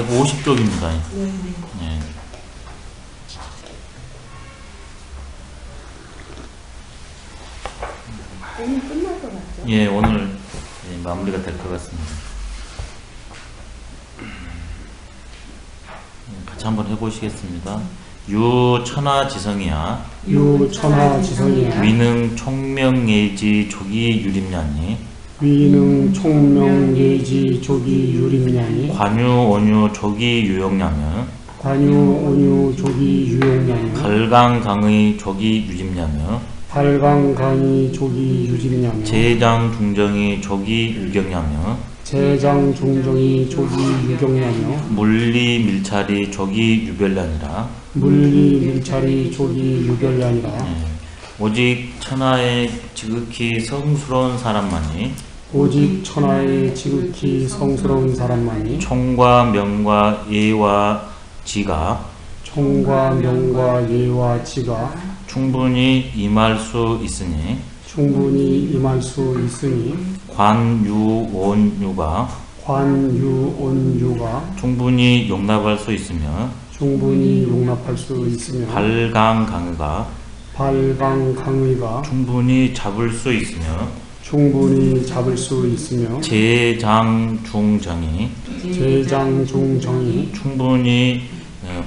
150쪽입니다. 네. 예. 오늘 끝날 것 같죠? 예, 오늘 마무리가 될 것 같습니다. 같이 한번 해보시겠습니다. 유천하지성이야 유천하지성이야 위능 총명예지 조기 유림냐니 위능 총명예지 조기 유림냐니 관유온유 조기 유용냐며 관유온유 조기 유용냐니 갈강강의 조기 유짐냐며 발강강이 조기 유짐냐며 제장중정이 조기 유경냐며 제장종정이 조기 유경냐며 물리밀찰이 조기 유별냐니라. 물리밀찰이 조기 유별냐니라. 오직 천하에 지극히 성스러운 사람만이 오직 천하에 지극히 성스러운 사람만이 총과 명과 예와 지가 총과 명과 예와 지가 충분히 임할 수 있으니 충분히 임할 수 있으니 관유온유가 관유온유가 충분히 용납할 수 있으며 충분히 용납할 수 있으며 발강강의가 발강강의가 충분히 잡을 수 있으며 충분히 잡을 수 있으며 제장중정이 제장종정이 충분히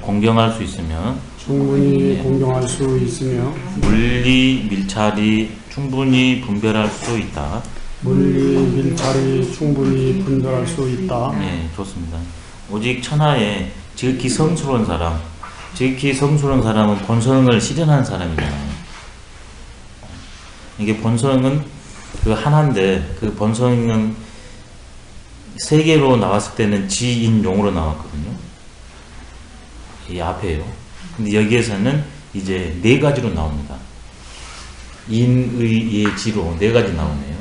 공경할 수 있으며 충분히 공경할 수 있으며 물리밀찰이 충분히 분별할 수 있다. 물리밀찰이 충분히 분별할 수 있다. 예, 좋습니다. 오직 천하에 지극히 성스러운 사람, 지극히 성스러운 사람은 본성을 실현한 사람이잖아요. 이게 본성은 그 하나인데 그 본성은 세 개로 나왔을 때는 지인용으로 나왔거든요. 이 앞에요. 근데 여기에서는 이제 네 가지로 나옵니다. 인의 예 지로 네 가지 나오네요.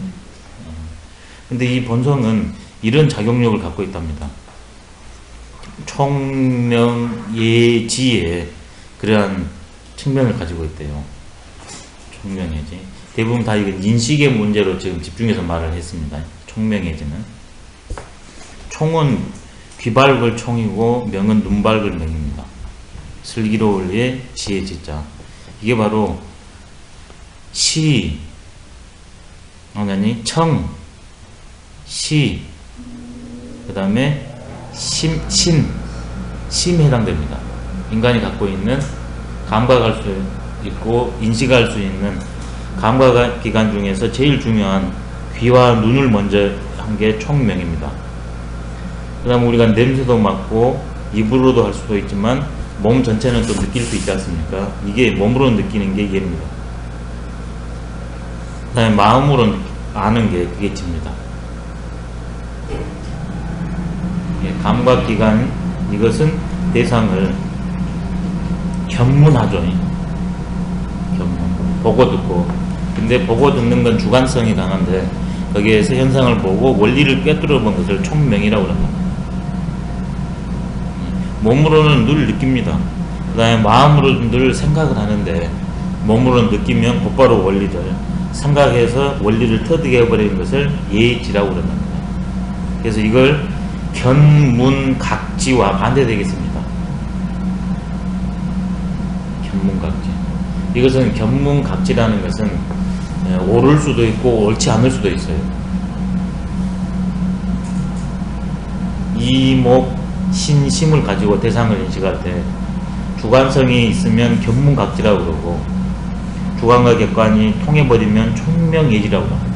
근데 이 본성은 이런 작용력을 갖고 있답니다. 총명예지에 그러한 측면을 가지고 있대요. 총명예지. 대부분 다 이건 인식의 문제로 지금 집중해서 말을 했습니다. 총명예지는. 총은 귀 밝을 총이고 명은 눈 밝을 명입니다. 슬기로울 예 지혜 지자. 이게 바로 시, 아니 청, 시, 그 다음에 심에 해당됩니다. 인간이 갖고 있는 감각할 수 있고 인식할 수 있는 감각기관 중에서 제일 중요한 귀와 눈을 먼저 한 게 총명입니다. 그 다음에 우리가 냄새도 맡고 입으로도 할 수도 있지만 몸 전체는 또 느낄 수 있지 않습니까? 이게 몸으로 느끼는 게 예입니다. 그 다음에 마음으로 아는 게 그게 지입니다. 감각기관, 이것은 대상을 견문하죠. 견문. 보고 듣고. 근데 보고 듣는 건 주관성이 강한데 거기에서 현상을 보고 원리를 꿰뚫어 본 것을 총명이라고 합니다. 몸으로는 늘 느낍니다. 그 다음에 마음으로는 늘 생각을 하는데 몸으로는 느끼면 곧바로 원리를 생각해서 원리를 터득해 버리는 것을 예지라고 그럽니다. 그래서 이걸 견문각지와 반대되겠습니다. 견문각지. 이것은 견문각지라는 것은 옳을 수도 있고 옳지 않을 수도 있어요. 이목 신심을 가지고 대상을 인식할 때 주관성이 있으면 견문각지라고 그러고 주관과 객관이 통해버리면 총명예지라고 합니다.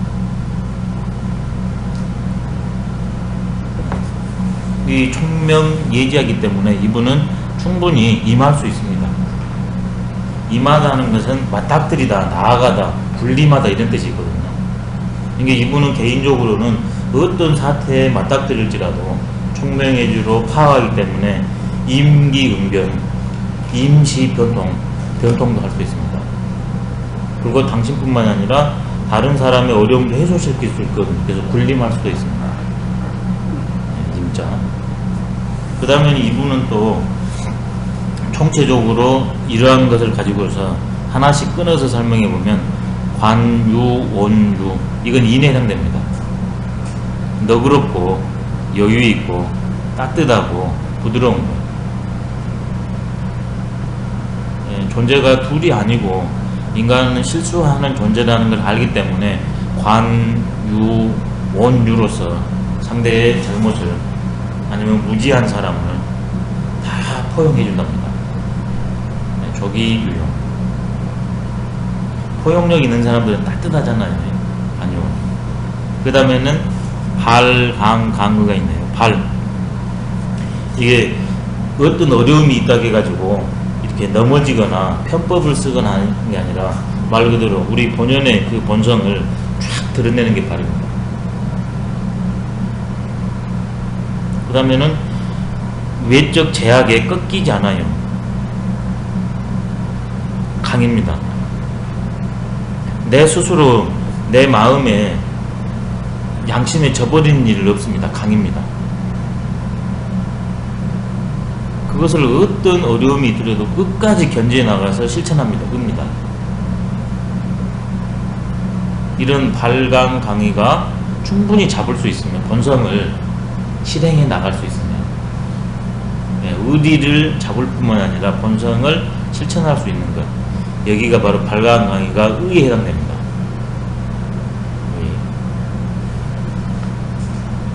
이 총명예지하기 때문에 이분은 충분히 임할 수 있습니다. 임하다는 것은 맞닥뜨리다, 나아가다, 군림하다 이런 뜻이거든요. 이게 이분은 개인적으로는 어떤 사태에 맞닥뜨릴지라도 총명예지로 파악하기 때문에 임기응변, 임시변통, 변통도 할 수 있습니다. 그리고 당신뿐만 아니라 다른 사람의 어려움도 해소시킬 수 있거든요. 그래서 군림할 수도 있습니다. 진짜. 그 다음에 이분은 또 총체적으로 이러한 것을 가지고서 하나씩 끊어서 설명해 보면 관유, 온유, 이건 인에 해당됩니다. 너그럽고 여유 있고 따뜻하고 부드러운 거. 예, 존재가 둘이 아니고 인간은 실수하는 존재라는 걸 알기 때문에 관유, 원유로서 상대의 잘못을 아니면 무지한 사람을 다 포용해 준답니다. 네, 조기 유용. 포용력 있는 사람들은 따뜻하잖아요. 아니요. 그 다음에는 발, 강, 강의가 있네요. 발. 이게 어떤 어려움이 있다고 해가지고 이렇게 넘어지거나 편법을 쓰거나 하는 게 아니라 말 그대로 우리 본연의 그 본성을 쫙 드러내는 게 발입니다. 그 다음에는 외적 제약에 꺾이지 않아요. 강입니다. 내 스스로 내 마음에 양심에 져버리는 일은 없습니다. 강입니다. 그것을 어떤 어려움이 있더라도 끝까지 견제해 나가서 실천합니다. 읍니다. 이런 발강 강의가 충분히 잡을 수 있으면 본성을 실행해 나갈 수 있으면 의리를 잡을 뿐만 아니라 본성을 실천할 수 있는 것, 여기가 바로 발강 강의가 의에 해당됩니다.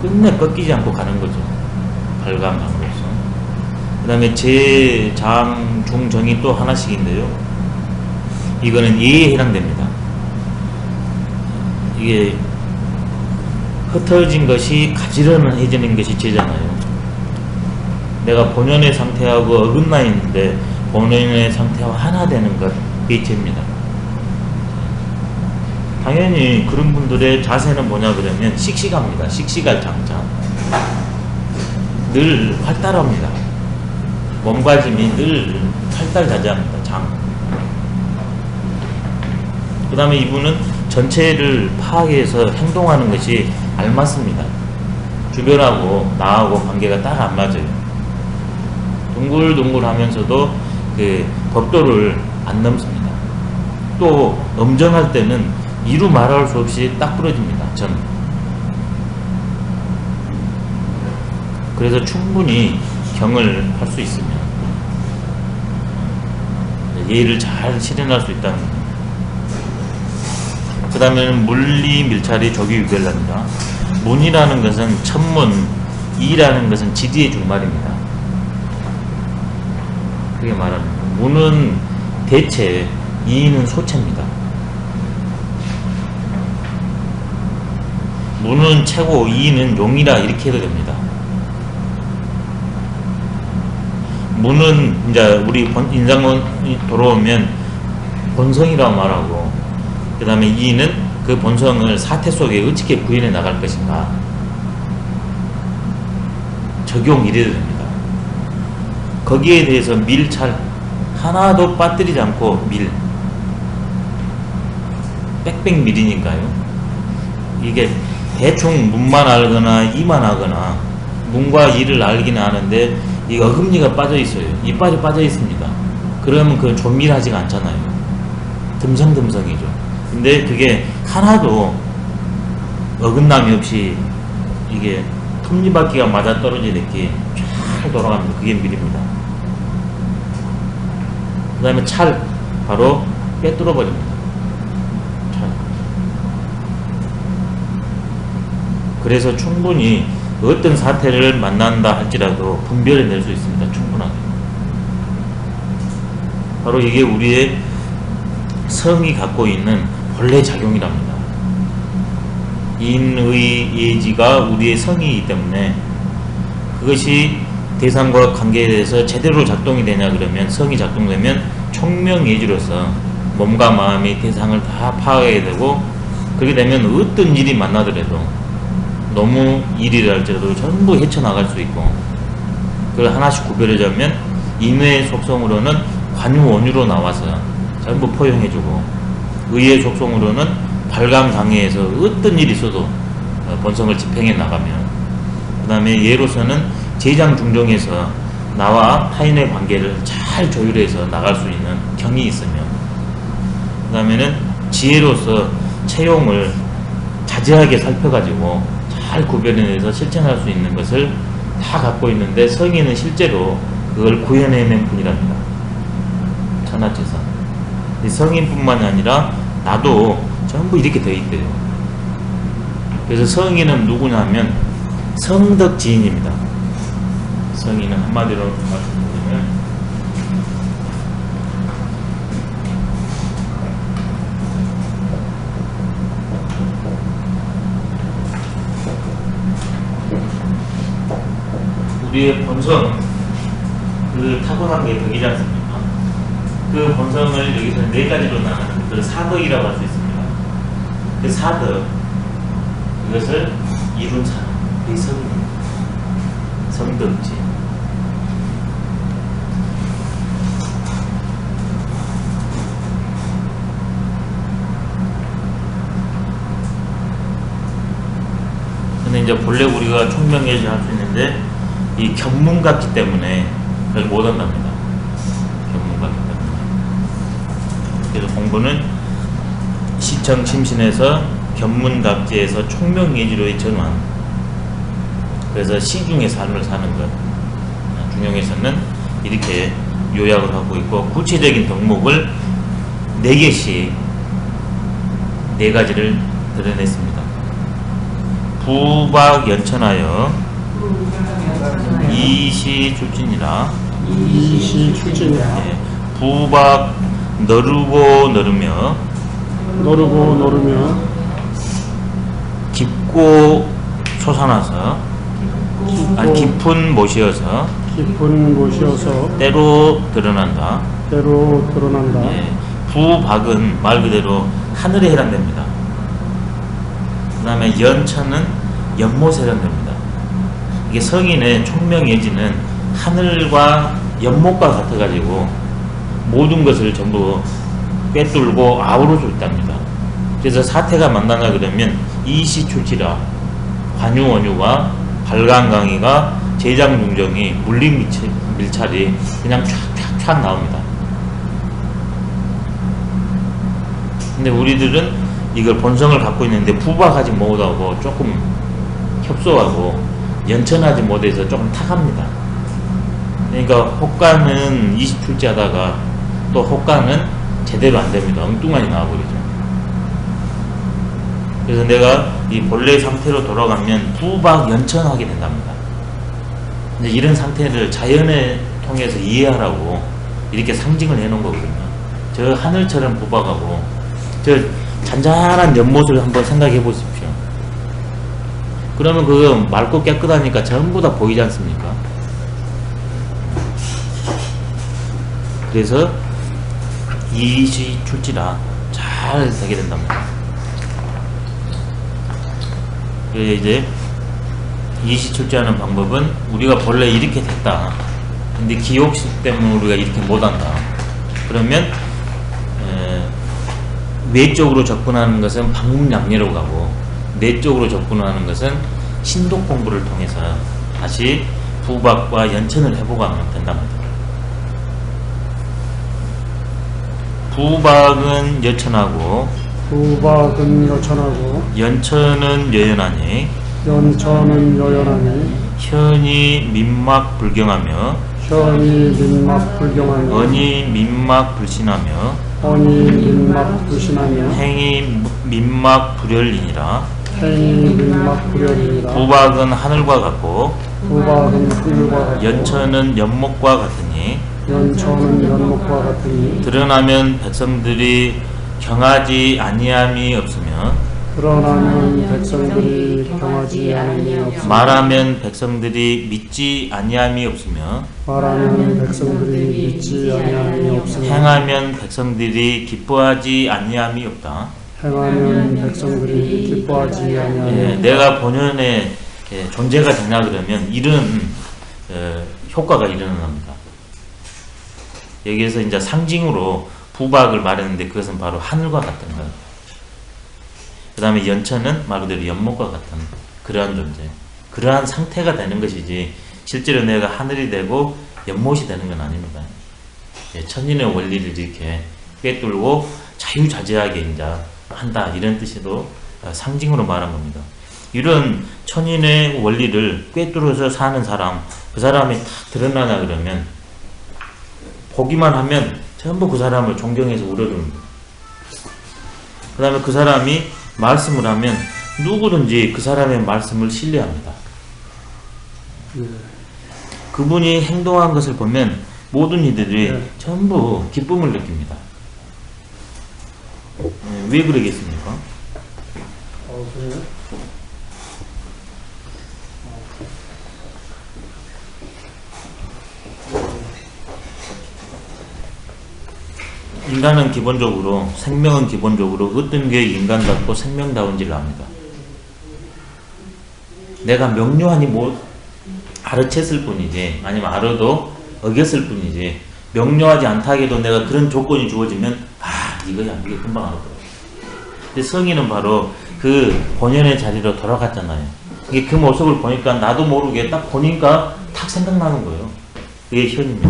끝내 꺾이지 않고 가는 거죠. 발강 강으로서. 그 다음에 제, 장, 중, 정이 또 하나씩인데요. 이거는 예에 해당됩니다. 이게 흩어진 것이 가지런해지는 것이 제잖아요. 내가 본연의 상태하고 어긋나 있는데 본연의 상태와 하나 되는 것, 그게 제입니다. 당연히 그런 분들의 자세는 뭐냐 그러면 씩씩합니다. 씩씩할 장자. 늘 활달합니다. 몸가짐이 늘 활달자재합니다. 장. 그 다음에 이분은 전체를 파악해서 행동하는 것이 알맞습니다. 주변하고 나하고 관계가 딱 안 맞아요. 둥글둥글 하면서도 그 법도를 안 넘습니다. 또 엄정할 때는 이루 말할 수 없이 딱 부러집니다. 전. 그래서 충분히 경을 할 수 있으면 예의를 잘 실현할 수 있다는 겁니다. 그 다음에는 물리, 밀찰이 조기 유별납니다. 문이라는 것은 천문, 이라는 것은 지디의 준말입니다. 그게 말하는 거예요. 문은 대체, 이는 소체입니다. 문은 최고, 이는 용이라 이렇게 해도 됩니다. 문은 이제 우리 인상론이 돌아오면 본성이라고 말하고, 그 다음에 이는 그 본성을 사태 속에 어떻게 구현해 나갈 것인가, 적용 이래도 됩니다. 거기에 대해서 밀찰 하나도 빠뜨리지 않고 밀, 빽빽 밀이니까요. 이게 대충 문만 알거나 이만 하거나 문과 이를 알기는 아는데 이 어금니가 빠져 있어요. 이빨이 빠져 있습니다. 그러면 그건 조밀하지가 않잖아요. 듬성듬성이죠. 근데 그게 하나도 어긋남이 없이 이게 톱니바퀴가 맞아 떨어지듯이 잘 돌아갑니다. 그게 밀입니다. 그 다음에 찰, 바로 빼뚫어 버립니다. 찰. 그래서 충분히 어떤 사태를 만난다 할지라도 분별해낼 수 있습니다. 충분하게. 바로 이게 우리의 성이 갖고 있는 본래 작용이랍니다. 인의 예지가 우리의 성이기 때문에 그것이 대상과 관계에 대해서 제대로 작동이 되냐 그러면, 성이 작동되면 총명예지로서 몸과 마음이 대상을 다 파악해야 되고, 그렇게 되면 어떤 일이 만나더라도 너무 일이라 할지라도 전부 헤쳐나갈 수 있고, 그걸 하나씩 구별하자면 인의 속성으로는 관유원유로 나와서 전부 포용해주고, 의의 속성으로는 발광장애에서 어떤 일이 있어도 본성을 집행해 나가며, 그 다음에 예로서는 제장중정에서 나와 타인의 관계를 잘 조율해서 나갈 수 있는 경이 있으며, 그 다음에는 지혜로서 채용을 자세하게 살펴가지고 잘 구별해내서 실천할 수 있는 것을 다 갖고 있는데 성인은 실제로 그걸 구현해낸 분이랍니다. 천하재산. 성인뿐만이 아니라 나도 전부 이렇게 되어 있대요. 그래서 성인은 누구냐면 성덕지인입니다. 성인은 한마디로 말씀드리면 우리의 본성, 그 타고난 게 덕이지 않습니까? 그 본성을 여기서 네 가지로 나누는 그 사덕이라고 할 수 있습니다. 그 사덕, 이것을 이룬 사람, 그 성인입니다. 성덕지. 근데 이제 본래 우리가 총명예지 할 수 있는데 이 견문각기 때문에 그걸 못한답니다. 견문각기 때문에. 그래서 공부는 시청 심신에서 견문각지에서 총명예지로의 전환. 그래서 시중의 삶을 사는 것. 중용에서는 이렇게 요약을 하고 있고 구체적인 덕목을 4개씩 4가지를 드러냈습니다. 부박연천하여 이시출진이라 이시출진이라 예, 부박 너르고 너르며 너르고 너르며 깊고 솟아나서 깊은 못이어서 깊은 곳이어서 때로 드러난다. 때로 드러난다. 예, 부박은 말 그대로 하늘에 해당됩니다. 그 다음에 연천은 연못에 해당됩니다. 이게 성인의 총명예지는 하늘과 연못과 같아가지고 모든 것을 전부 꿰뚫고 아우를 수 있답니다. 그래서 사태가 만나냐 그러면 이시출지라 관유원유가 발광강이가 제장중정이 물리밀찰이 그냥 촥촥촥 나옵니다. 근데 우리들은 이걸 본성을 갖고 있는데 부박하지 못하고 조금 협소하고 연천하지 못해서 조금 탁합니다. 그러니까 혹가는 20출제 하다가 또 혹가는 제대로 안 됩니다. 엉뚱하게 나와버리죠. 그래서 내가 이 본래 상태로 돌아가면 부박 연천하게 된답니다. 이제 이런 상태를 자연을 통해서 이해하라고 이렇게 상징을 해놓은 거거든요. 저 하늘처럼 부박하고 저 잔잔한 연못을 한번 생각해 보십시오. 그러면 그 맑고 깨끗하니까 전부 다 보이지 않습니까? 그래서 이시출지라 잘 되게 된답니다. 그래서 이제 이시출지하는 방법은 우리가 본래 이렇게 됐다. 근데 기억식 때문에 우리가 이렇게 못한다. 그러면 외적으로 접근하는 것은 방문양례로 가고 내적으로 접근하는 것은 신독 공부를 통해서 다시 부박과 연천을 해보고 하면 된답니다. 부박은 여천하고 부박은 여천하고 연천은 여연하니 연천은 여연하니 현이 민막 불경하며 현이 민막 불경하며 언이 민막 불신하며 언이 민막 불신하며 행이 민막 불열이니라. 행이 민막 불열이니라. 부박은 하늘과 같고 부박은 하늘과 같고 연천은 연못과 같으니 연천은 연목과 같으니 드러나면 백성들이 경하지 아니함이 없으며 드러나면 백성들이 경하지 않음이 없으며 말하면 백성들이 믿지 아니함이 없으며 말하면 백성들이 믿지 아니함이 없으며 행하면 백성들이 기뻐하지 아니함이 없다. 행하면 백성들이 기뻐하지 아니함이 예, 없다. 내가 본연의 존재가 되냐 그러면 이런 효과가 일어납니다. 여기에서 이제 상징으로 부박을 말했는데 그것은 바로 하늘과 같은 것. 그 다음에 연천은 말 그대로 연못과 같은 그러한 존재, 그러한 상태가 되는 것이지 실제로 내가 하늘이 되고 연못이 되는 건 아닙니다. 예, 천인의 원리를 이렇게 꿰뚫고 자유자재하게 이제 한다, 이런 뜻으로 상징으로 말한 겁니다. 이런 천인의 원리를 꿰뚫어서 사는 사람, 그 사람이 딱 드러나냐 그러면 보기만 하면 전부 그 사람을 존경해서 우러릅니다. 그 다음에 그 사람이 말씀을 하면 누구든지 그 사람의 말씀을 신뢰합니다. 그분이 행동한 것을 보면 모든 이들이 전부 기쁨을 느낍니다. 왜 그러겠습니까? 그래요? 인간은 기본적으로, 생명은 기본적으로 어떤 게 인간답고 생명다운지를 압니다. 내가 명료하니 못 알아챘을 뿐이지, 아니면 알아도 어겼을 뿐이지, 명료하지 않다 해도 내가 그런 조건이 주어지면 이거야, 이게 금방 알아들어. 근데 성인은 바로 그 본연의 자리로 돌아갔잖아요. 이게 그 모습을 보니까 나도 모르게 딱 보니까 탁 생각나는 거예요. 그게 현입니다.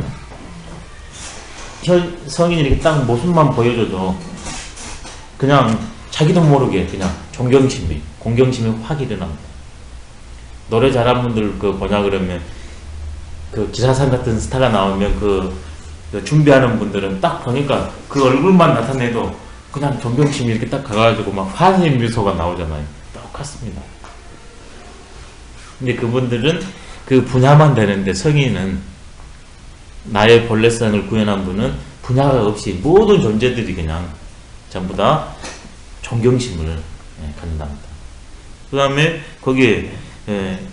성인이 이렇게 딱 모습만 보여줘도 그냥 자기도 모르게 그냥 존경심이, 공경심이 확 일어납니다. 노래 잘하는 분들 그 뭐냐 그러면 그 기사상 같은 스타가 나오면 그 준비하는 분들은 딱 보니까 그 얼굴만 나타내도 그냥 존경심이 이렇게 딱 가가지고 막 환희 미소가 나오잖아요. 똑같습니다. 근데 그분들은 그 분야만 되는데 성인은 나의 본래성을 구현한 분은 분야가 없이 모든 존재들이 그냥 전부 다 존경심을 갖는답니다. 그 다음에 거기에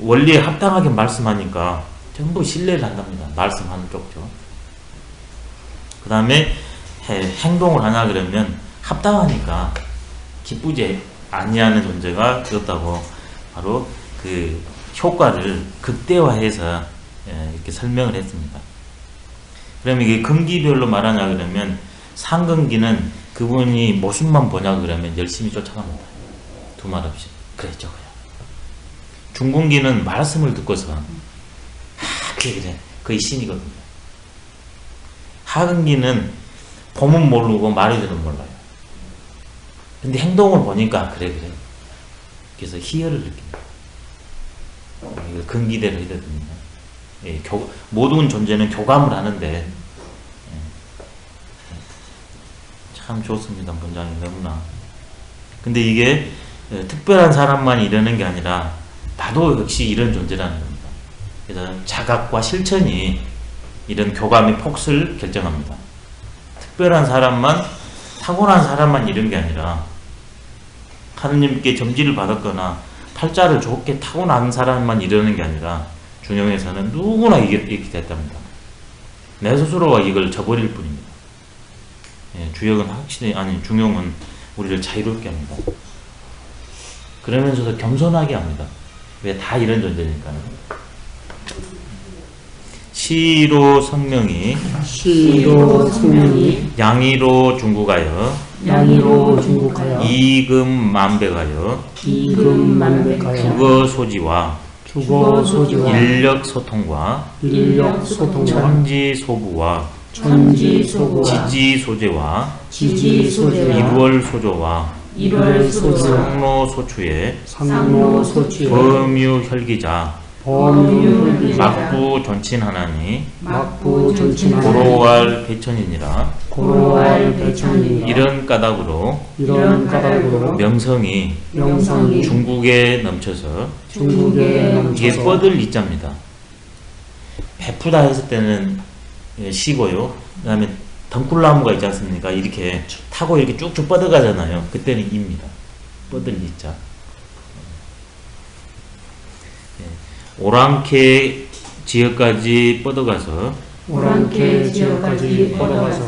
원리에 합당하게 말씀하니까 전부 신뢰를 한답니다. 말씀하는 쪽죠. 그 다음에 행동을 하냐 그러면 합당하니까 기쁘지 아니하는 존재가 되었다고 바로 그 효과를 극대화해서 이렇게 설명을 했습니다. 그러면 이게 금기별로 말하냐 그러면 상근기는 그분이 모습만 보냐 그러면 열심히 쫓아갑니다. 두말 없이. 그래 저거야. 중근기는 말씀을 듣고서 그래 그게 신이거든요. 하근기는 보면 모르고 말해줘도 몰라요. 근데 행동을 보니까 그래 그래서 희열을 느낍니다. 이거 근기대로 해야 됩니다. 모든 존재는 교감을 하는데 참 좋습니다. 문장이 너무나. 근데 이게 특별한 사람만 이러는 게 아니라 나도 역시 이런 존재라는 겁니다. 그래서 자각과 실천이 이런 교감의 폭을 결정합니다. 특별한 사람만, 타고난 사람만 이런 게 아니라 하느님께 점지를 받았거나 팔자를 좋게 타고난 사람만 이러는 게 아니라 중용에서는 누구나 이렇게 됐답니다. 내 스스로가 이걸 저버릴 뿐입니다. 주역은 확실히, 중용은 우리를 자유롭게 합니다. 그러면서도 겸손하게 합니다. 왜? 다 이런 존재니까요. 시로 성명이 양이로 중국하여 이금만백하여 주거소지와 인력소통과 천지소부와 지지소재와 일월소조와 상로소추의 범유혈기자 막부존친하나니 고로왈 배천이니라. 이런 까닭으로 명성이 중국에 넘쳐서 이게 뻗을 이자입니다. 베푸다 했을 때는 시고요. 그 다음에 덩굴나무가 있지 않습니까? 이렇게 타고 이렇게 쭉쭉 뻗어가잖아요. 그때는 입니다. 뻗을 이자. 오랑캐 지역까지 뻗어가서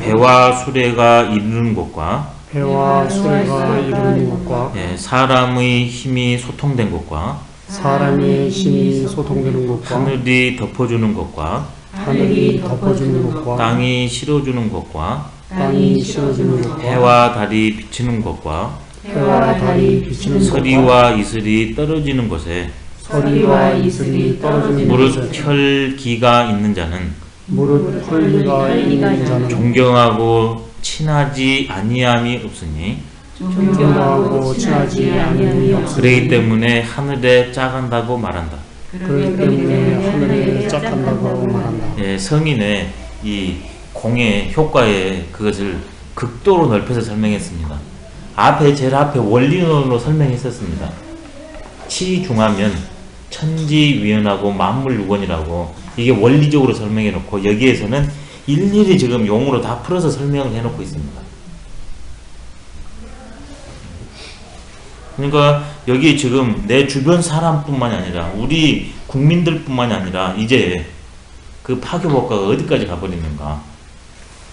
배와 수레가 이르는 곳과 사람의 힘이 소통된 곳과 하늘이 덮어주는 것과 땅이 실어주는 것과 해와 달이 비치는 것과 서리와 이슬이 떨어지는 곳에 무릇 혈기가 있는 자는 존경하고 친하지 아니함이 없으니 존경하고 친하지 않음이 없으니 그러기 때문에 하늘에 짝한다고 말한다. 그렇기 때문에 하늘에 짝한다고 말한다. 예, 성인의 이 공의 효과의 그것을 극도로 넓혀서 설명했습니다. 제일 앞에 원리론으로 설명했었습니다. 치중하면 천지위원하고 만물유건이라고 이게 원리적으로 설명해 놓고 여기에서는 일일이 지금 용어로 다 풀어서 설명을 해 놓고 있습니다. 그러니까 여기 지금 내 주변 사람뿐만이 아니라 우리 국민들뿐만이 아니라 이제 그 파교 효과가 어디까지 가버리는가.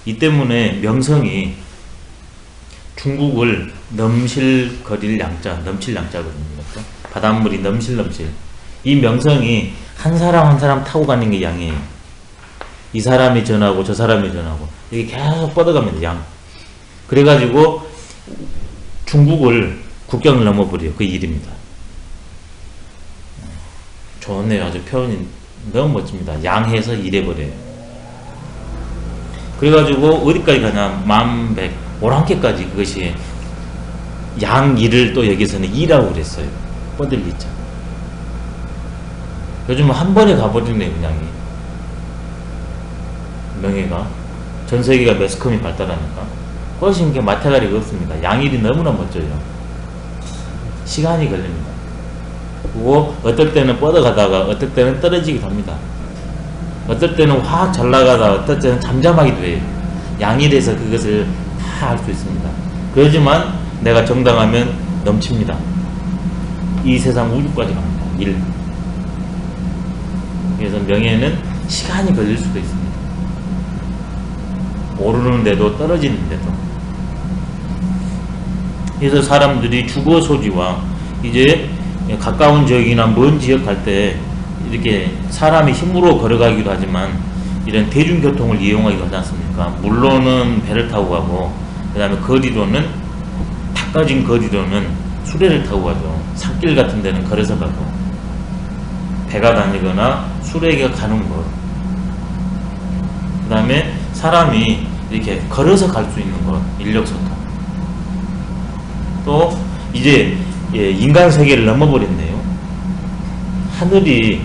이 때문에 명성이 중국을 넘실거릴 양자, 넘칠 양자거든요. 바닷물이 넘실넘실. 이 명성이 한 사람 한 사람 타고 가는 게 양이에요. 이 사람이 전하고 저 사람이 전하고 이게 계속 뻗어갑니다. 양. 그래가지고 중국을 국경을 넘어버려요. 그 일입니다. 좋네요. 아주 표현이 너무 멋집니다. 양해서 일해버려요. 그래가지고 어디까지 가냐. 만백 오랑캐까지 그것이 양일을 또 여기서는 이라고 그랬어요. 뻗을 이자. 요즘은 한 번에 가버리네요. 양이. 명예가. 전 세계가 매스컴이 발달하니까 훨씬 게 마태가리가 없습니다. 양일이 너무나 멋져요. 시간이 걸립니다. 그리고 어떨 때는 뻗어가다가 어떨 때는 떨어지기도 합니다. 어떨 때는 확 잘 나가다가 어떨 때는 잠잠하기도 해요. 양일에서 그것을 다 알 수 있습니다. 그러지만 내가 정당하면 넘칩니다. 이 세상 우주까지 갑니다. 일. 그래서 명예는 시간이 걸릴 수도 있습니다. 오르는데도 떨어지는데도. 그래서 사람들이 주거 소지와 이제 가까운 지역이나 먼 지역 갈 때 이렇게 사람이 힘으로 걸어가기도 하지만 이런 대중교통을 이용하기도 하지 않습니까? 물론은 배를 타고 가고 그 다음에 거리로는 닦아진 거리로는 수레를 타고 가죠. 산길 같은 데는 걸어서 가고 배가 다니거나 수레가 가는 것. 그 다음에 사람이 이렇게 걸어서 갈 수 있는 것. 인력소통. 또 이제 인간 세계를 넘어버렸네요. 하늘이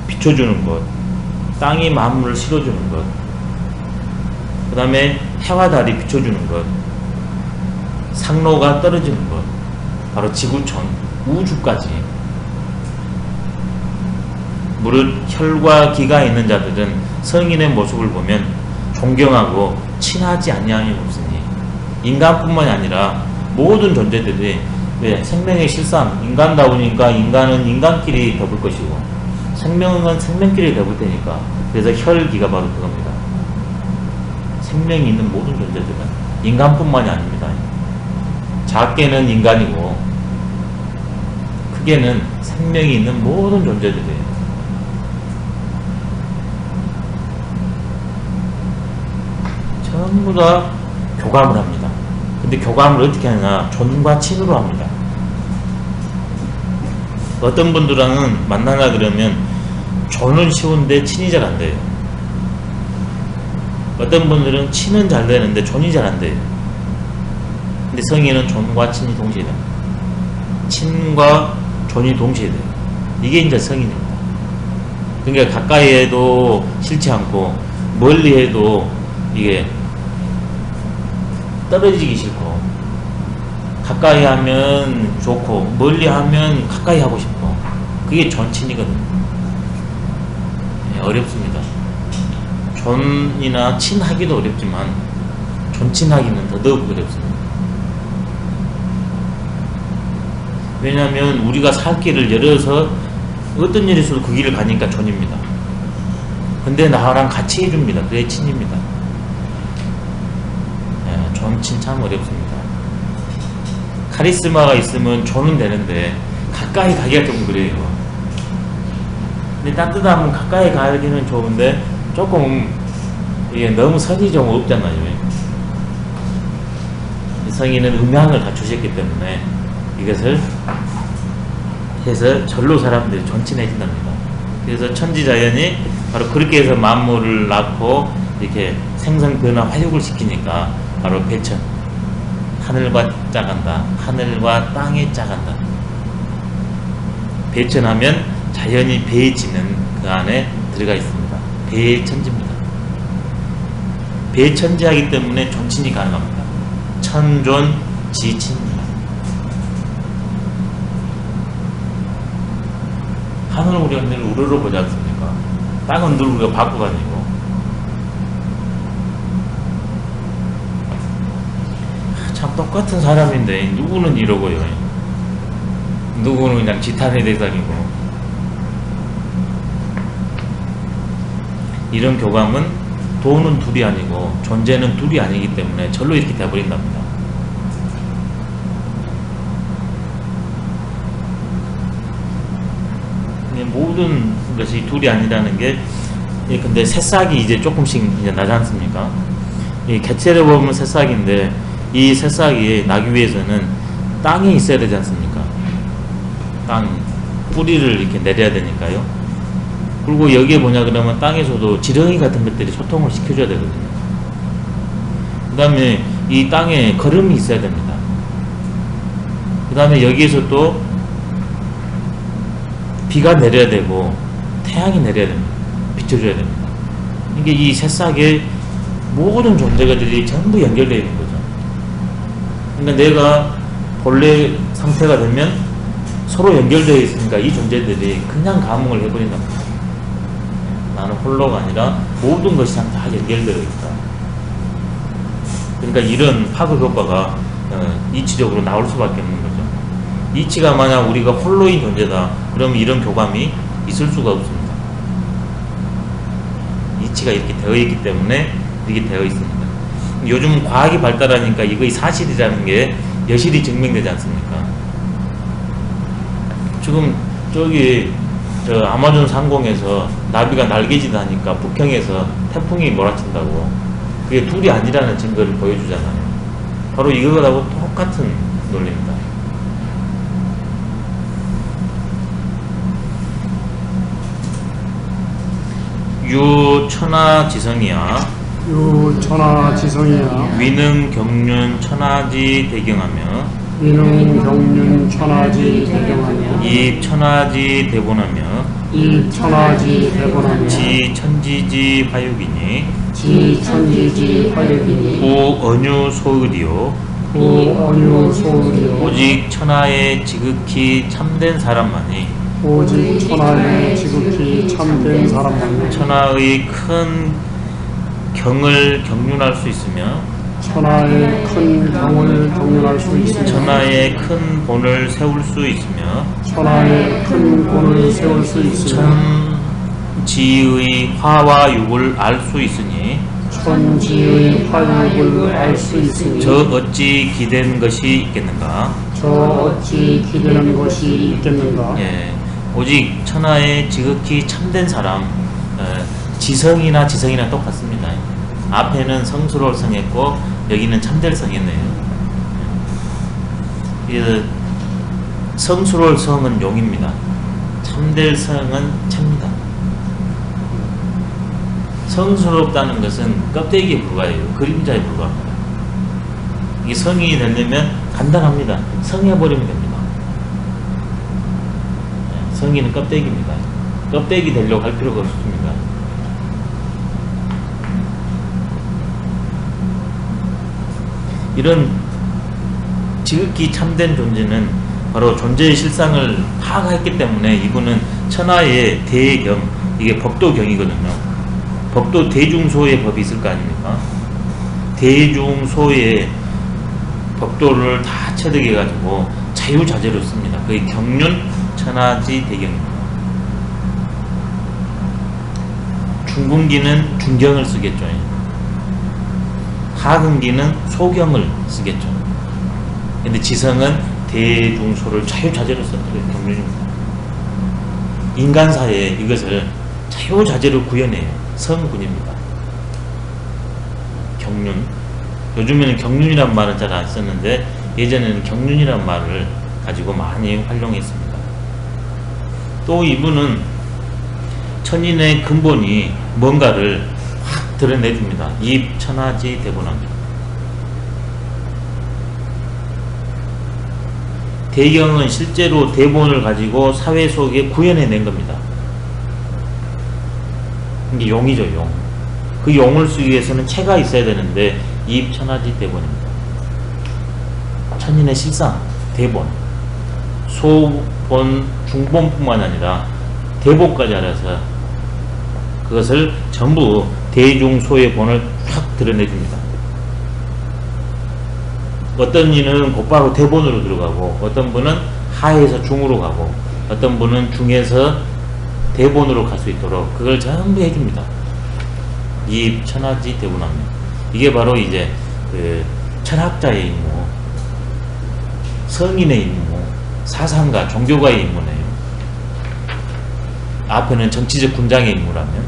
비춰주는 것, 땅이 만물을 실어주는 것, 그 다음에 해와 달이 비춰주는 것, 상로가 떨어지는 것, 바로 지구촌, 우주까지. 무릇 혈과 기가 있는 자들은 성인의 모습을 보면 존경하고 친하지 아니함이 없으니 인간뿐만이 아니라 모든 존재들이 생명의 실상, 인간다우니까 인간은 인간끼리 더불 것이고 생명은 생명끼리 더불 테니까 그래서 혈기가 바로 그겁니다. 생명이 있는 모든 존재들은 인간뿐만이 아닙니다. 작게는 인간이고 크게는 생명이 있는 모든 존재들이에요. 전부 다 교감을 합니다. 근데 교감을 어떻게 하냐? 존과 친으로 합니다. 어떤 분들은 만나나 그러면 존은 쉬운데 친이 잘 안 돼요. 어떤 분들은 친은 잘 되는데 존이 잘 안 돼요. 근데 성인은 존과 친이 동시에 됩니다. 친과 존이 동시에 돼요. 이게 이제 성인입니다. 그러니까 가까이 해도 싫지 않고 멀리 해도 이게 떨어지기 싫고 가까이 하면 좋고 멀리 하면 가까이 하고 싶고 그게 존친이거든요. 어렵습니다. 존이나 친하기도 어렵지만 존친하기는 더더욱 어렵습니다. 왜냐하면 우리가 살 길을 열어서 어떤 일이 있어도 그 길을 가니까 존입니다. 근데 나랑 같이 해줍니다. 그게 친입니다. 존친 참 어렵습니다. 카리스마가 있으면 존은 되는데 가까이 가기가 좀 그래요. 근데 따뜻하면 가까이 가기는 좋은데 조금 이게 너무 선이 좀 없잖아요. 성인은 음양을 갖추셨기 때문에 이것을 해서 절로 사람들이 존친해진답니다. 그래서 천지자연이 바로 그렇게 해서 만물을 낳고 이렇게 생성 변화 활육을 시키니까 바로 배천 하늘과 짝간다. 하늘과 땅에 짝간다. 배천하면 자연이 배지는 그 안에 들어가 있습니다. 배천지입니다. 배천지하기 때문에 존친이 가능합니다. 천존지친입니다. 하늘을 우리가 늘 우러러 보지 않습니까? 땅은 늘 우리가 받고 다니고. 참 똑같은 사람인데 누구는 이러고요. 누구는 그냥 지탄의 대상이고. 이런 교감은 도는 둘이 아니고 존재는 둘이 아니기 때문에 절로 이렇게 돼버린답니다. 모든 것이 둘이 아니라는 게, 근데 새싹이 이제 조금씩 이제 나지 않습니까? 이 개체를 보면 새싹인데, 이 새싹이 나기 위해서는 땅에 있어야 되지 않습니까? 땅, 뿌리를 이렇게 내려야 되니까요. 그리고 여기에 뭐냐 그러면 땅에서도 지렁이 같은 것들이 소통을 시켜줘야 되거든요. 그 다음에 이 땅에 거름이 있어야 됩니다. 그 다음에 여기에서 또 비가 내려야 되고 태양이 내려야 됩니다. 비춰줘야 됩니다. 이게 이 새싹의 모든 존재들이 전부 연결되어 있는 거죠. 그러니까 내가 본래 상태가 되면 서로 연결되어 있으니까 이 존재들이 그냥 감흥을 해버린단 말이에요. 나는 홀로가 아니라 모든 것이 다 연결되어 있다. 그러니까 이런 파급 효과가 이치적으로 나올 수밖에 없는 거죠. 이치가 만약 우리가 홀로인 존재다, 그러면 이런 교감이 있을 수가 없습니다. 이치가 이렇게 되어 있기 때문에 이렇게 되어 있습니다. 요즘 과학이 발달하니까 이거의 사실이라는 게 여실히 증명되지 않습니까? 지금 저기 저 아마존 상공에서 나비가 날개짓하니까 북경에서 태풍이 몰아친다고, 그게 둘이 아니라는 증거를 보여주잖아요. 바로 이거하고 똑같은 논리입니다. 유천하지성이야 유천하지성이야 위능 경륜 천하지 대경하며 위능 경륜 천하지 대경하며 입천하지 대본하며 입천하지 대본하며 지천지지 화육이니 지천지지 화력이니 구언유 소을이요 구언유 소을이요 오직 천하에 지극히 참된 사람만이 오직 천하에 지극히 참된 사람만이 천하의 큰 경을 경륜할 수 있으며 천하의 큰 경을 경륜할 수 있으며 천하의 큰 본을 세울 수 있으며 천하의 큰 본을 세울 수 있으며 천지의 화와 육을 알 수 있으니 천지의 화육을 알 수 있으니 저 어찌 기댄 것이 있겠는가? 저 어찌 기대는 것이 있겠는가? 예, 오직 천하에 지극히 참된 사람, 지성이나 지성이나 똑같습니다. 앞에는 성스러울 성했고 여기는 참될 성했네요. 성스러울 성은 용입니다. 참될 성은 참니다. 성스럽다는 것은 껍데기에 불과해요. 그림자에 불과합니다. 이게 성이 되려면 간단합니다. 성해버리면 됩니다. 성의는 껍데기입니다. 껍데기 되려고 할 필요가 없습니다. 이런 지극히 참된 존재는 바로 존재의 실상을 파악했기 때문에 이분은 천하의 대경, 이게 법도경이거든요. 법도 대중소의 법이 있을 거 아닙니까? 대중소의 법도를 다 체득해가지고 자유자재로 씁니다. 그게 경륜 천하지 대경입니다. 중근기는 중경을 쓰겠죠. 하근기는 소경을 쓰겠죠. 근데 지성은 대중소를 자유자재로 쓰는 경륜입니다. 인간사에 이것을 자유자재로 구현해요. 성군입니다. 경륜. 요즘에는 경륜이란 말은 잘 안 썼는데 예전에는 경륜이란 말을 가지고 많이 활용했습니다. 또 이분은 천인의 근본이 뭔가를 확 드러내줍니다. 입천하지 대본합니다. 대경은 실제로 대본을 가지고 사회 속에 구현해낸 겁니다. 이게 용이죠, 용. 그 용을 쓰기 위해서는 체가 있어야 되는데 이입천하지 대본입니다. 천인의 실상, 대본, 소본, 중본뿐만 아니라 대본까지 알아서 그것을 전부 대중소의 본을 확 드러내줍니다. 어떤 이는 곧바로 대본으로 들어가고, 어떤 분은 하에서 중으로 가고, 어떤 분은 중에서 대본으로 갈 수 있도록 그걸 전부 해줍니다. 이입천하지 대본합니다. 이게 바로 이제 그 철학자의 임무, 성인의 임무, 사상가, 종교가의 임무네요. 앞에는 정치적 군장의 임무라면,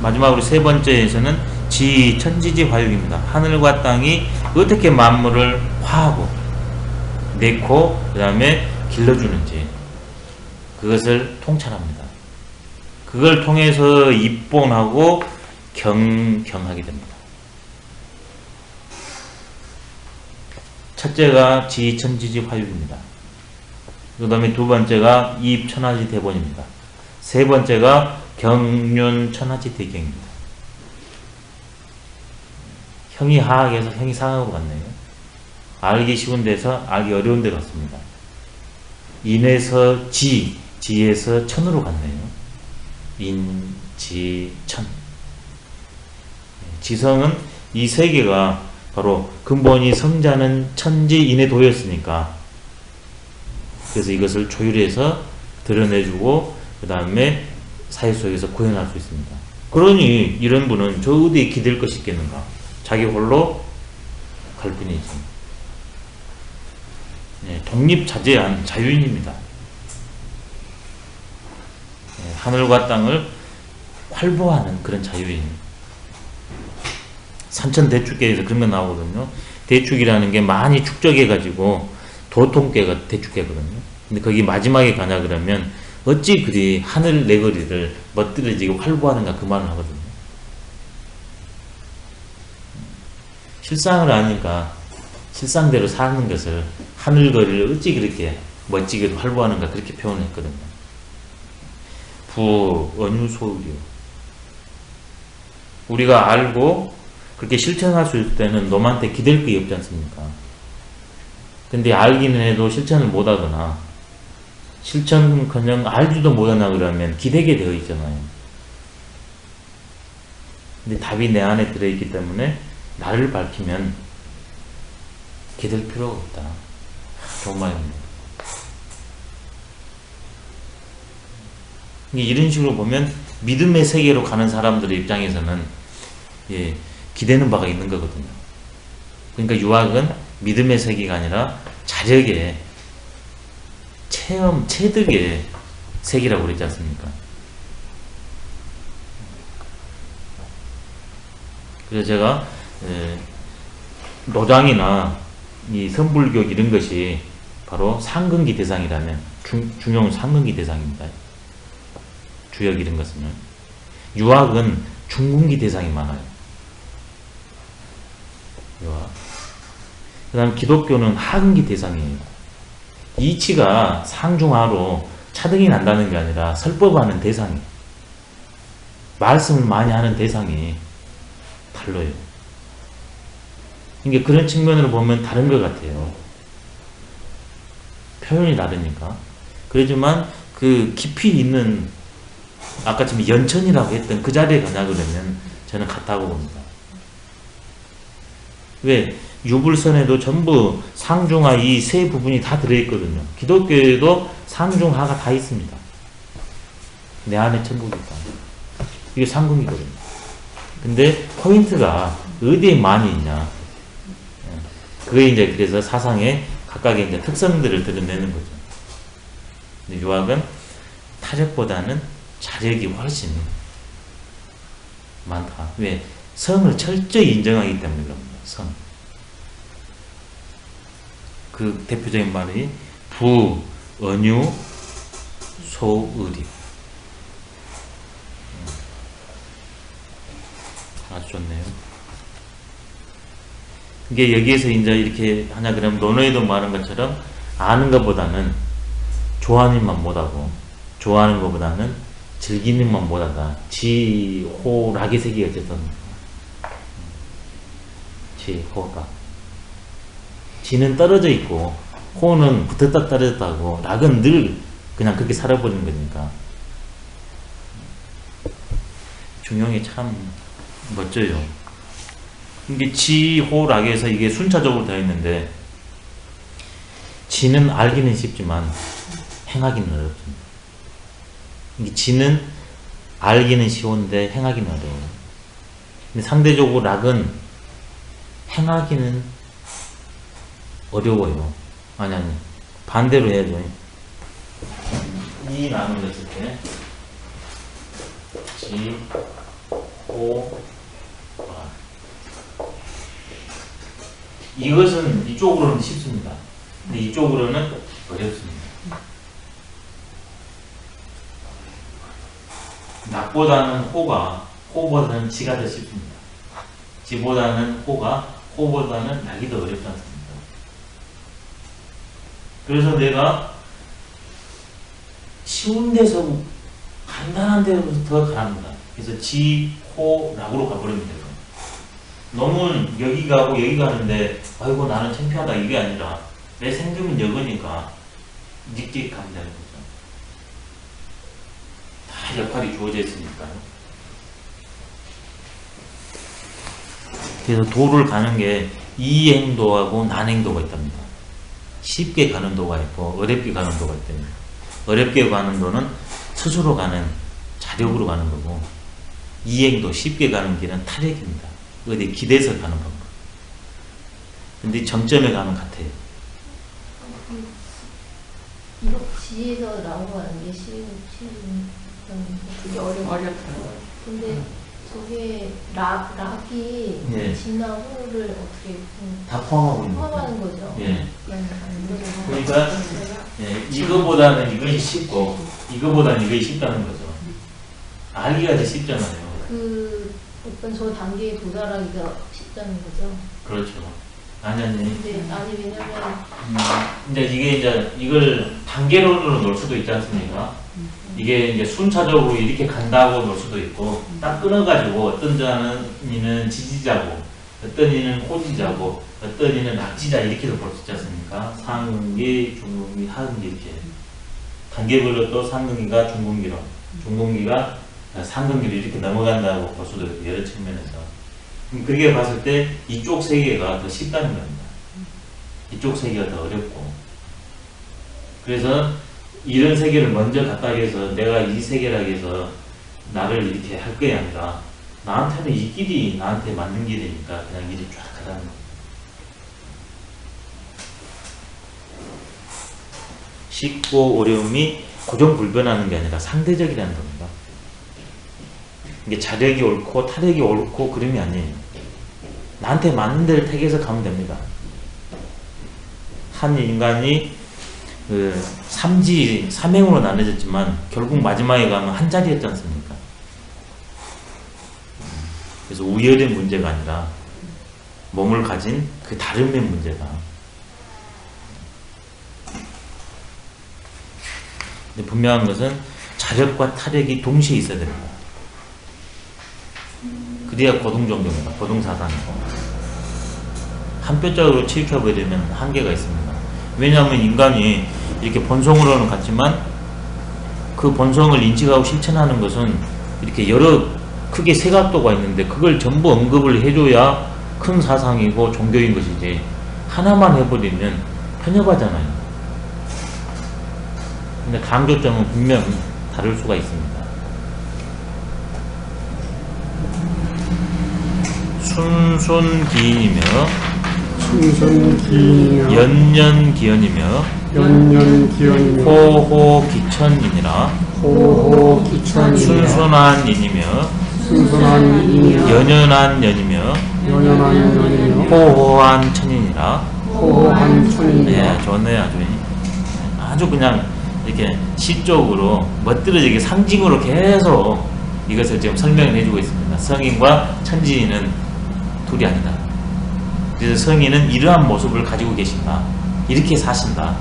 마지막으로 세 번째에서는 지천지지 화육입니다. 하늘과 땅이 어떻게 만물을 화하고 내고 그 다음에 길러주는지 그것을 통찰합니다. 그걸 통해서 입본하고 경하게 됩니다. 첫째가 지천지지 화육입니다. 그 다음에 두 번째가 이입천하지 대본입니다. 세 번째가 경륜천하지 대경입니다. 형이 하악에서 형이 상악으로 갔네요. 알기 쉬운 데서 알기 어려운 데 갔습니다. 인에서 지에서 천으로 갔네요. 인, 지, 천. 지성은 이 세 개가 바로 근본이 성자는 천지 인의 도였으니까, 그래서 이것을 조율해서 드러내주고 그 다음에 사회 속에서 구현할 수 있습니다. 그러니 이런 분은 저 어디에 기댈 것이 있겠는가? 자기 홀로 갈 뿐이지. 독립자재한 자유인입니다. 하늘과 땅을 활보하는 그런 자유인. 산천대축계에서 그런 거 나오거든요. 대축이라는 게 많이 축적해가지고 도통계가 대축계거든요. 근데 거기 마지막에 가냐 그러면 어찌 그리 하늘 내거리를 멋들어지게 활보하는가 그 말을 하거든요. 실상을 아니까 실상대로 사는 것을, 하늘거리를 어찌 그렇게 멋지게 활보하는가 그렇게 표현했거든요. 부, 언유, 소유요. 우리가 알고 그렇게 실천할 수 있을 때는 놈한테 기댈 게 없지 않습니까? 근데 알기는 해도 실천을 못하거나 실천커녕 알지도 못하나 그러면 기대게 되어 있잖아요. 근데 답이 내 안에 들어있기 때문에 나를 밝히면 기댈 필요가 없다. 좋은 말입니다. 이런 식으로 보면 믿음의 세계로 가는 사람들의 입장에서는 기대는 바가 있는 거거든요. 그러니까 유학은 믿음의 세계가 아니라 자력의 체험, 체득의 세계라고 그랬지 않습니까? 그래서 제가 노장이나 이 선불교 이런 것이 바로 상근기 대상이라면 중용 상근기 대상입니다. 주역 이런 것은 유학은 중근기 대상이 많아요. 유학. 그 다음 기독교는 하근기 대상이에요. 이치가 상중하로 차등이 난다는 게 아니라 설법하는 대상이, 말씀을 많이 하는 대상이 달라요. 그러니까 그런 측면으로 보면 다른 것 같아요. 표현이 다르니까. 그렇지만 그 깊이 있는, 아까 지금 연천이라고 했던 그 자리에 가냐 그러면 저는 같다고 봅니다. 왜? 유불선에도 전부 상중하 이 세 부분이 다 들어있거든요. 기독교에도 상중하가 다 있습니다. 내 안에 천국이 있다. 이게 상궁이거든요. 근데 포인트가 어디에 많이 있냐. 그게 이제 그래서 사상의 각각의 이제 특성들을 드러내는 거죠. 근데 유학은 타력보다는 자력이 훨씬 많다. 왜? 성을 철저히 인정하기 때문에 그럽니다. 성. 그 대표적인 말이 부, 언유, 소의리. 아주 좋네요. 이게 여기에서 이제 이렇게 하냐 그러면 논어에도 말한 것처럼 아는 것보다는 좋아하는 일만 못하고 좋아하는 것보다는 즐기는 일만 못하다. 지호락의 세계가 어쨌든 지호락. 지는 떨어져 있고 호는 붙었다 떨어졌다고 락은 늘 그냥 그렇게 살아버리는 거니까. 중용이 참 멋져요. 이게 지호락에서 이게 순차적으로 되어 있는데 지는 알기는 쉽지만 행하기는 어렵습니다. 이게 지는 알기는 쉬운데 행하기는 어려워요. 근데 상대적으로 락은 행하기는 어려워요. 아니 반대로 해야죠. 이 나눈 거 있을 때 지, 호, 락. 이것은 이쪽으로는 쉽습니다. 근데 이쪽으로는 어렵습니다. 낙보다는 호보다는 지가 더 쉽습니다. 지보다는 호보다는 낙이 더 어렵지 않습니까? 그래서 내가 쉬운 데서 간단한 데부터 가랍니다. 그래서 지, 호, 락으로 가버리면 돼요. 너무 여기 가고 여기 가는데 아이고 나는 창피하다 이게 아니라 내 생금은 여거니까 닉딕 가면 되는 거죠. 다 역할이 주어져 있으니까요. 그래서 도를 가는 게 이행도하고 난행도가 있답니다. 쉽게 가는 도가 있고 어렵게 가는 도가 있답니다. 어렵게 가는 도는 스스로 가는 자력으로 가는 거고 이행도 쉽게 가는 길은 타력입니다. 어디 기대서 가는 방법. 근데 정점에 가면 같아요. 이거 지에서 나오는 게 그게 어려워요. 근데 저게 락이 예. 지나 호를 어떻게 다 포함하고 있는 거죠. 포함하는 거죠? 예. 그러니까 예, 이거보다는 이것이 쉽고 이거보다는 이것이 쉽다는 거죠. 알기가 더 쉽잖아요. 그 어떤 저 단계에 도달하기가 쉽다는 거죠. 그렇죠. 아니. 근데 아니 왜냐면 이제 이게 이걸 단계론으로 놓을 수도 있지 않습니까? 이게 이제 순차적으로 이렇게 간다고 놓을 수도 있고 딱 끊어가지고 어떤 자는 지지자고 어떤 이는 호지자고 어떤 이는 낙지자 이렇게도 볼 수 있지 않습니까? 상근기, 중근기, 하근기 이렇게 단계별로 또 상근기가 중근기로 중근기가 상근기로 이렇게 넘어간다고 볼 수도 있고 여러 측면에서 그렇게 봤을 때 이쪽 세계가 더 쉽다는 겁니다. 이쪽 세계가 더 어렵고 그래서 이런 세계를 먼저 갖다 해서 내가 이 세계라 해서 나를 이렇게 할 게 아니라 나한테는 이 길이 나한테 맞는 길이니까 그냥 이리 쫙 가라는 거예요. 쉽고 어려움이 고정불변하는 게 아니라 상대적이라는 겁니다. 이게 자력이 옳고 타력이 옳고 그름이 아니에요. 나한테 맞는 데를 택해서 가면 됩니다. 한 인간이 그 삼행으로 나눠졌지만 결국 마지막에 가면 한 자리였지 않습니까? 그래서 우열의 문제가 아니라 몸을 가진 그 다름의 문제다. 근데 분명한 것은 자력과 타력이 동시에 있어야 됩니다. 그래야 고등정경이다. 고등사상이고 한 뼈짝으로 치우쳐버리면 한계가 있습니다. 왜냐하면 인간이 이렇게 본성으로는 같지만 그 본성을 인식하고 실천하는 것은 이렇게 여러 크게 세 각도가 있는데 그걸 전부 언급을 해줘야 큰 사상이고 종교인 것이지 하나만 해버리면 편협하잖아요. 근데 강조점은 분명 다를 수가 있습니다. 순순기인이며 순순기인이며 연년기연이며 연년기연이며 호호기천이니라 호호기천이며 순순한인이며 순순한인이며 연연한 년이며 연연한 년이며 호호한 천인이라. 호호한 천이니라. 네, 좋네요. 아주 그냥 이렇게 시적으로 멋들어지게 상징으로 계속 이것을 지금 설명을 해주고 있습니다. 성인과 천지인은 둘이 아니다. 그래서 성인은 이러한 모습을 가지고 계신다. 이렇게 사신다.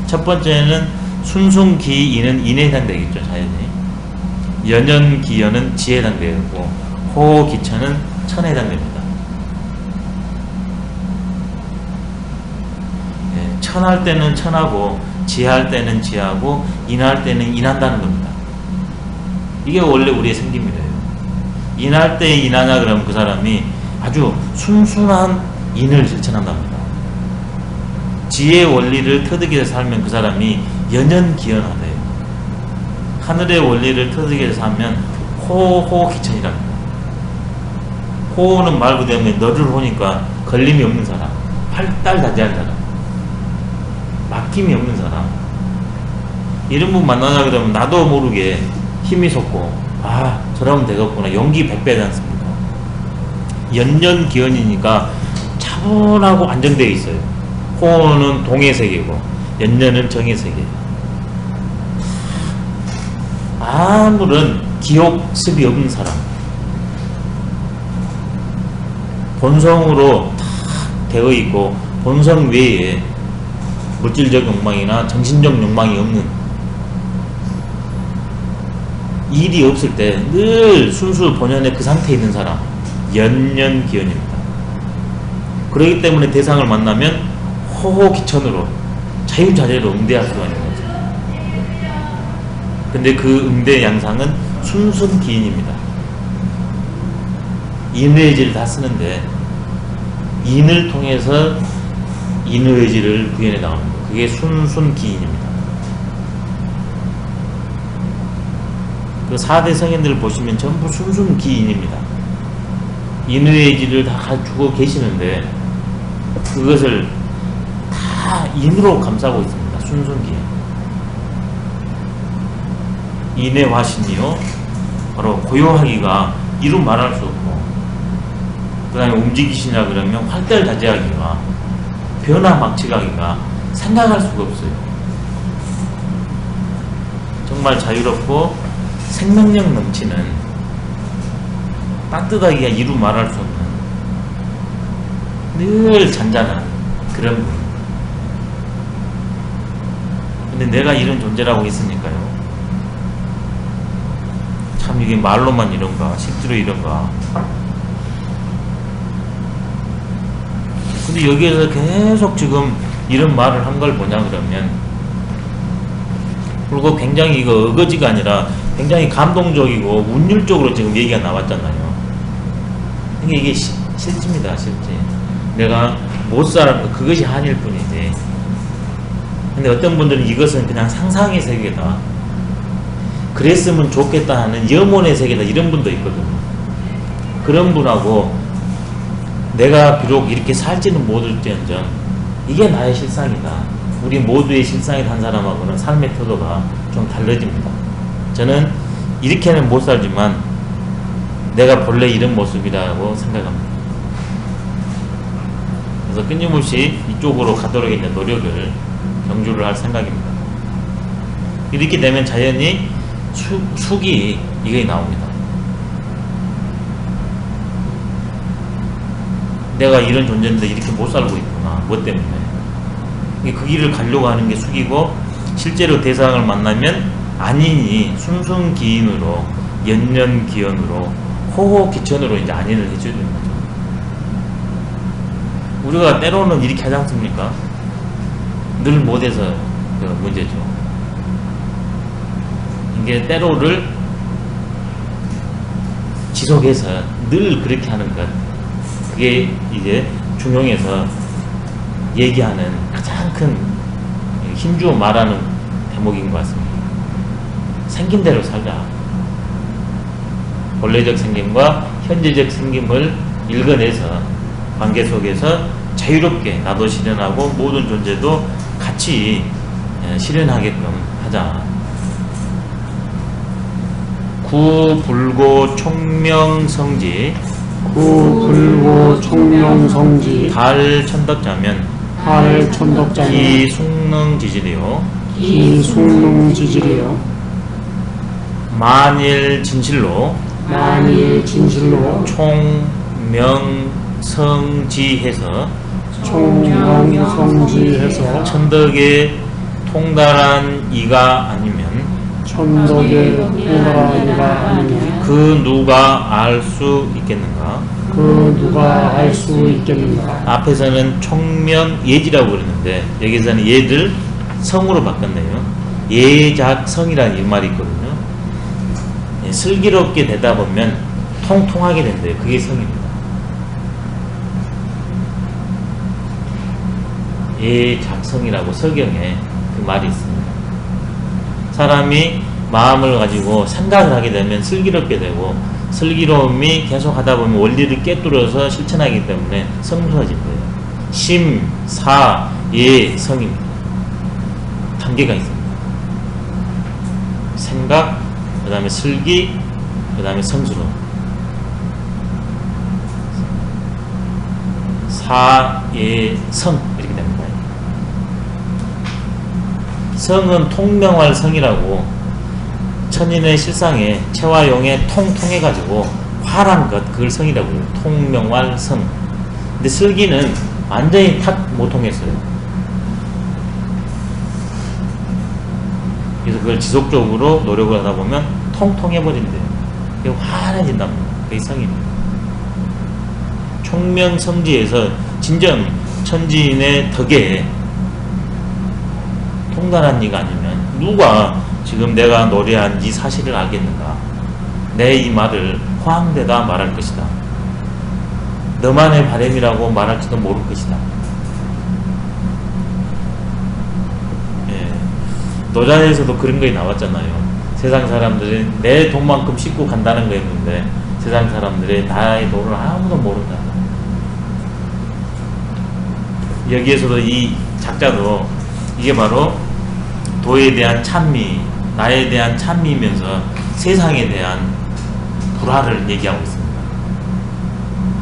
첫 번째는 순순기인은 인에 해당되겠죠. 자연히. 연연기연은 지혜에 해당되고 호기천은 천에 해당됩니다. 예, 천할 때는 천하고 지혜할 때는 지혜하고 인할 때는 인한다는 겁니다. 이게 원래 우리의 생기입니다. 인할 때 인하냐 그러면 그 사람이 아주 순순한 인을 실천한답니다. 지혜의 원리를 터득해서 살면 그 사람이 연연기연하대요. 하늘의 원리를 터득해서 살면 호호기천이랍니다. 호는 말 그대로 너를 호니까 걸림이 없는 사람, 팔달다지한 사람, 막힘이 없는 사람. 이런 분 만나자 그러면 나도 모르게 힘이 솟고 아 저러면 되겠구나. 용기 100배 되지 않습니까? 연연기연이니까 차분하고 안정되어 있어요. 호는 동의 세계고 연연은 정의 세계. 아무런 기욕습이 없는 사람, 본성으로 탁 되어 있고 본성 외에 물질적 욕망이나 정신적 욕망이 없는, 일이 없을 때 늘 순수 본연의 그 상태에 있는 사람, 연연기연입니다. 그렇기 때문에 대상을 만나면 호호기천으로 자유자재로 응대할 수가 있는 거죠. 근데 그 응대 양상은 순순기인입니다. 인의지를 다 쓰는데 인을 통해서 인의지를 구현해 나오는 거, 그게 순순기인입니다. 그 4대 성인들을 보시면 전부 순순기인입니다. 인의지를 다 가지고 계시는데 그것을 다 인으로 감싸고 있습니다. 순순기인. 인의화신이요, 바로 고요하기가 이루 말할 수 없고, 그 다음에 움직이시냐 그러면 활달다지하기가, 변화막측하기가 생각할 수가 없어요. 정말 자유롭고 생명력 넘치는, 따뜻하기가 이루 말할 수 없는, 늘 잔잔한 그런 분. 근데 내가 이런 존재라고 했으니까요. 참 이게 말로만 이런가, 실제로 이런가. 근데 여기에서 계속 지금 이런 말을 한 걸 뭐냐 그러면, 그리고 굉장히 이거 어거지가 아니라 굉장히 감동적이고 운율적으로 지금 얘기가 나왔잖아요. 이게 실제입니다, 실제. 내가 못 사는 거, 그것이 한일 뿐이지. 근데 어떤 분들은 이것은 그냥 상상의 세계다, 그랬으면 좋겠다 하는 염원의 세계다, 이런 분도 있거든요. 그런 분하고 내가 비록 이렇게 살지는 못할지언정 이게 나의 실상이다, 우리 모두의 실상이다 한 사람하고는 삶의 태도가 좀 달라집니다. 저는 이렇게는 못 살지만 내가 본래 이런 모습이라고 생각합니다. 그래서 끊임없이 이쪽으로 가도록 이제 노력을 경주를 할 생각입니다. 이렇게 되면 자연히 숙이 이게 나옵니다. 내가 이런 존재인데 이렇게 못 살고 있구나, 뭐 때문에. 그 길을 가려고 하는 게 숙이고, 실제로 대상을 만나면 안인이 순순기인으로, 연연기연으로, 호호기천으로 이제 안인을 해줘야 되는 거죠. 우리가 때로는 이렇게 하지 않습니까? 늘 못해서 그 문제죠. 이게 때로를 지속해서 늘 그렇게 하는 것, 그게 이제 중용에서 얘기하는 가장 큰 힘주어 말하는 대목인 것 같습니다. 생긴 대로 살자. 본래적 생김과 현재적 생김을 읽어내서 관계 속에서 자유롭게 나도 실현하고 모든 존재도 같이 실현하게끔 하자. 구불고 총명성지, 구불고 총명성지, 달천덕자면 달천덕자면 기숭능지질이요, 기숭능지질이요, 만일 진실로 만일 진실로 총명성지 성지해서 총명성지해서 천덕에 통달한 이가 아니면 천덕에 통달하니가 아니면 그 누가 알 수 있겠는가? 그 누가 알 수 있겠는가? 앞에서는 총명예지라고 그러는데 여기서는 예를 성으로 바꿨네요. 예작성이라는 이 말이 있거든요. 예, 슬기롭게 되다 보면 통통하게 된대요. 그게 성입니다. 예작성이라고 서경에 그 말이 있습니다. 사람이 마음을 가지고 생각을 하게 되면 슬기롭게 되고 슬기로움이 계속 하다 보면 원리를 깨뚫어서 실천하기 때문에 성수해진대요. 심, 사, 예, 성입니다. 단계가 있습니다. 생각, 그 다음에 슬기, 그 다음에 성수로. 사, 예, 성 이렇게 됩니다. 성은 통명할 성이라고 천인의 실상에 체와 용에 통통해가지고 활한 것 그걸 성이라고 해요. 통명할 성. 근데 슬기는 완전히 탁 못 통했어요. 그래서 그걸 지속적으로 노력을 하다 보면 통통해버린대요. 그게 환해진답니다. 그게 성입니다. 총명성지에서 진정 천지인의 덕에 통달한 이가 아니면 누가 지금 내가 노래한 이 사실을 알겠는가? 내 이 말을 허황되다 말할 것이다. 너만의 바람이라고 말할지도 모를 것이다. 예. 노자에서도 그런 거에 나왔잖아요. 세상 사람들은 내 돈만큼 씻고 간다는 거였는데 세상 사람들이 나의 돈을 아무도 모른다. 여기에서도 이 작자도 이게 바로 도에 대한 찬미, 나에 대한 찬미이면서 세상에 대한 불화를 얘기하고 있습니다.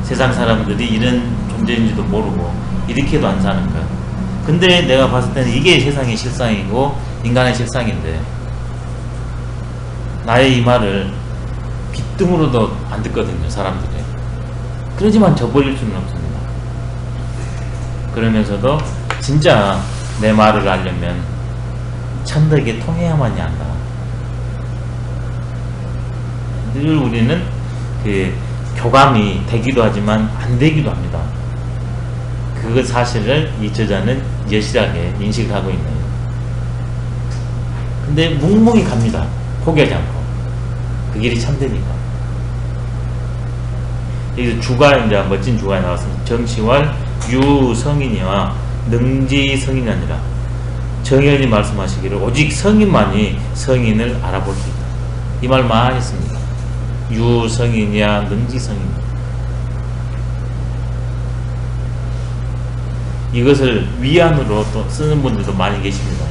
세상 사람들이 이런 존재인지도 모르고 이렇게도 안 사는 것. 근데 내가 봤을 때는 이게 세상의 실상이고 인간의 실상인데 나의 이 말을 빗등으로도 안 듣거든요, 사람들이. 그러지만 저버릴 수는 없습니다. 그러면서도 진짜 내 말을 알려면 천덕에 통해야만이 한다. 늘 우리는 그 교감이 되기도 하지만 안 되기도 합니다. 그 사실을 이 저자는 여실하게 인식을 하고 있네요. 근데 묵묵히 갑니다. 포기하지 않고. 그 길이 참되니까. 여기서 주가, 이제 멋진 주가 나왔습니다. 정시월 유성인이와 능지성인이 아니라 정연이 말씀하시기를 오직 성인만이 성인을 알아볼 수 있다. 이 말 많이 했습니다. 유성인이야 능지성인. 이것을 위안으로 또 쓰는 분들도 많이 계십니다.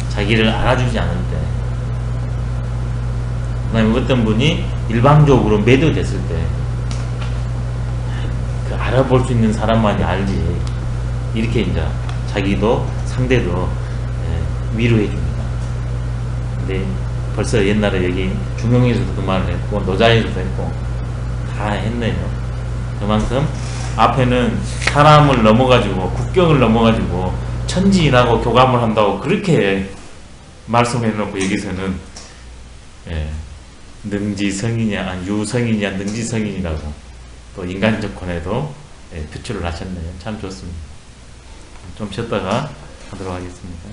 자기를 알아주지 않을 때. 그 다음에 어떤 분이 일방적으로 매도됐을 때 그 알아볼 수 있는 사람만이 알지. 이렇게 이제 자기도 상대도 위로해 줍니다. 근데 벌써 옛날에 여기 중용에서도 그 말을 했고 노자에서도 했고 다 했네요. 그만큼 앞에는 사람을 넘어가지고 국경을 넘어가지고 천지인하고 교감을 한다고 그렇게 말씀해 놓고 여기서는 능지성이냐 유성이냐 능지성이라고 또 인간적 권에도 표출을 하셨네요. 참 좋습니다. 좀 쉬었다가 하도록 하겠습니다.